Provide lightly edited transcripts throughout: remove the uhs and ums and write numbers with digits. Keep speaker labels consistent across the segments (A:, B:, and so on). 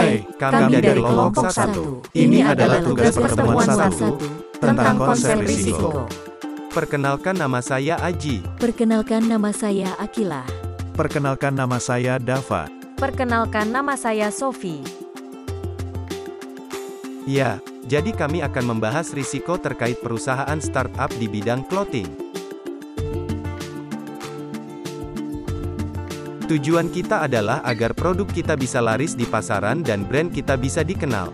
A: Hai, kami dari kelompok 1. Ini adalah tugas pertemuan 1 tentang konsep risiko.
B: Perkenalkan, nama saya Aji.
C: Perkenalkan, nama saya Akila.
A: Perkenalkan, nama saya Dava.
D: Perkenalkan, nama saya Sofi.
B: Ya, jadi kami akan membahas risiko terkait perusahaan startup di bidang clothing. Tujuan kita adalah agar produk kita bisa laris di pasaran dan brand kita bisa dikenal.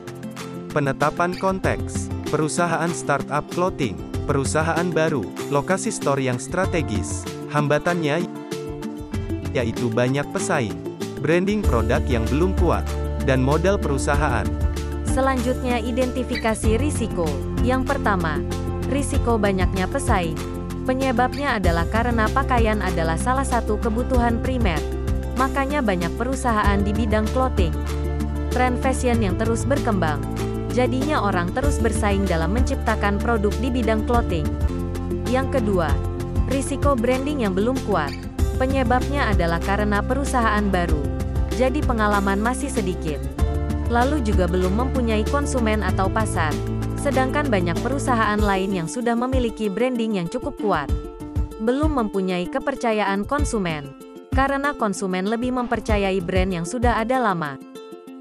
B: Penetapan konteks, perusahaan startup clothing, perusahaan baru, lokasi store yang strategis, hambatannya yaitu banyak pesaing, branding produk yang belum kuat, dan modal perusahaan.
D: Selanjutnya, identifikasi risiko. Yang pertama, risiko banyaknya pesaing. Penyebabnya adalah karena pakaian adalah salah satu kebutuhan primer. Makanya banyak perusahaan di bidang clothing. Tren fashion yang terus berkembang. Jadinya orang terus bersaing dalam menciptakan produk di bidang clothing. Yang kedua, risiko branding yang belum kuat. Penyebabnya adalah karena perusahaan baru. Jadi pengalaman masih sedikit. Lalu juga belum mempunyai konsumen atau pasar. Sedangkan banyak perusahaan lain yang sudah memiliki branding yang cukup kuat. Belum mempunyai kepercayaan konsumen. Karena konsumen lebih mempercayai brand yang sudah ada lama.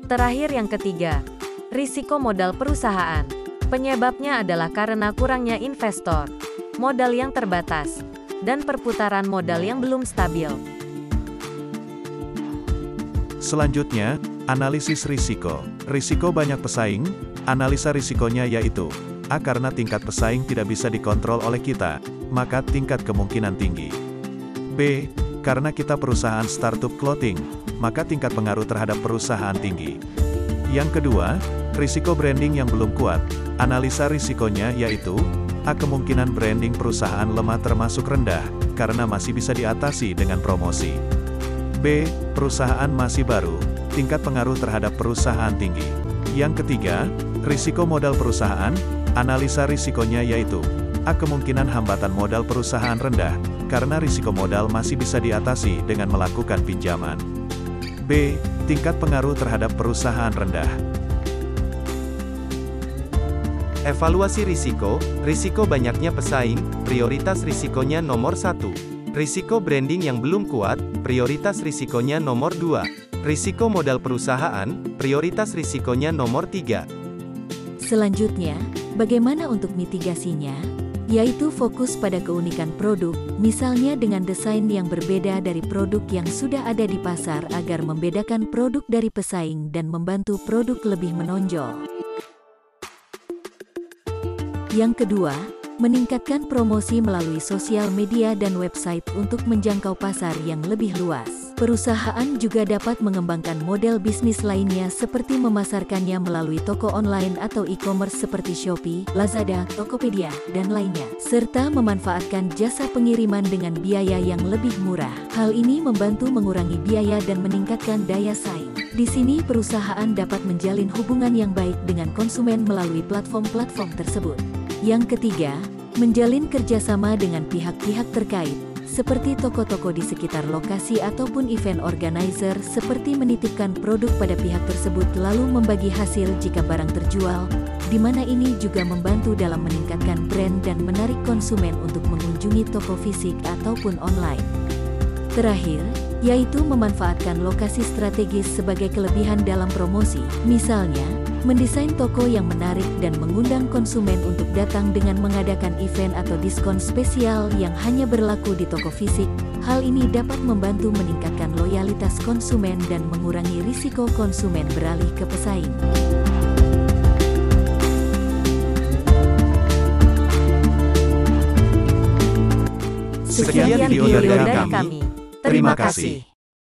D: Terakhir, yang ketiga, risiko modal perusahaan. Penyebabnya adalah karena kurangnya investor, modal yang terbatas, dan perputaran modal yang belum stabil.
A: Selanjutnya, analisis risiko. Risiko banyak pesaing, analisa risikonya yaitu A. Karena tingkat pesaing tidak bisa dikontrol oleh kita, maka tingkat kemungkinan tinggi. B. Karena kita perusahaan startup clothing, maka tingkat pengaruh terhadap perusahaan tinggi. Yang kedua, risiko branding yang belum kuat. Analisa risikonya yaitu A. Kemungkinan branding perusahaan lemah termasuk rendah, karena masih bisa diatasi dengan promosi. B. Perusahaan masih baru, tingkat pengaruh terhadap perusahaan tinggi. Yang ketiga, risiko modal perusahaan. Analisa risikonya yaitu A. Kemungkinan hambatan modal perusahaan rendah, karena risiko modal masih bisa diatasi dengan melakukan pinjaman. B. Tingkat pengaruh terhadap perusahaan rendah.
B: Evaluasi risiko, risiko banyaknya pesaing, prioritas risikonya nomor 1. Risiko branding yang belum kuat, prioritas risikonya nomor 2. Risiko modal perusahaan, prioritas risikonya nomor 3.
C: Selanjutnya, bagaimana untuk mitigasinya? Yaitu fokus pada keunikan produk, misalnya dengan desain yang berbeda dari produk yang sudah ada di pasar agar membedakan produk dari pesaing dan membantu produk lebih menonjol. Yang kedua, meningkatkan promosi melalui sosial media dan website untuk menjangkau pasar yang lebih luas. Perusahaan juga dapat mengembangkan model bisnis lainnya seperti memasarkannya melalui toko online atau e-commerce seperti Shopee, Lazada, Tokopedia, dan lainnya. Serta memanfaatkan jasa pengiriman dengan biaya yang lebih murah. Hal ini membantu mengurangi biaya dan meningkatkan daya saing. Di sini perusahaan dapat menjalin hubungan yang baik dengan konsumen melalui platform-platform tersebut. Yang ketiga, menjalin kerjasama dengan pihak-pihak terkait, seperti toko-toko di sekitar lokasi ataupun event organizer, seperti menitipkan produk pada pihak tersebut lalu membagi hasil jika barang terjual, di mana ini juga membantu dalam meningkatkan brand dan menarik konsumen untuk mengunjungi toko fisik ataupun online. Terakhir, yaitu memanfaatkan lokasi strategis sebagai kelebihan dalam promosi, misalnya, mendesain toko yang menarik dan mengundang konsumen untuk datang dengan mengadakan event atau diskon spesial yang hanya berlaku di toko fisik. Hal ini dapat membantu meningkatkan loyalitas konsumen dan mengurangi risiko konsumen beralih ke pesaing.
A: Sekian video dari kami.
D: Terima kasih.